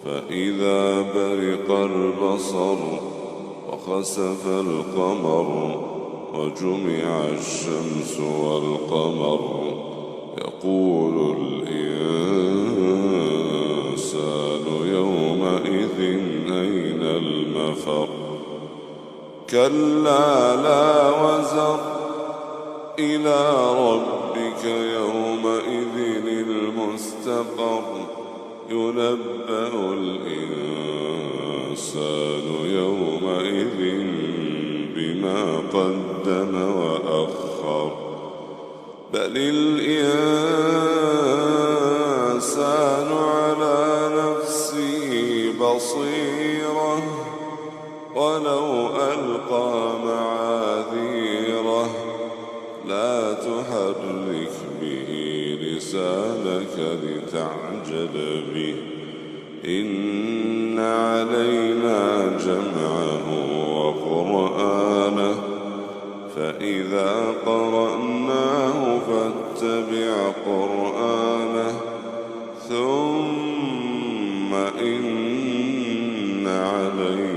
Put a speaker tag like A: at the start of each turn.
A: فإذا برق البصر وخسف القمر وجمع الشمس والقمر يقول الإنسان يومئذ أين المفر كلا لا وزر إلى ربك يومئذ المستقر ينبأ الإنسان يومئذ بما قدم وأخر بل الإنسان على نفسه بصيرة ولو ألقى معاذيره لا تحرك به لسانك لتعجل به إن علينا جمعه وقرآنه فإذا قرأناه فاتبع قرآنه ثم إن علينا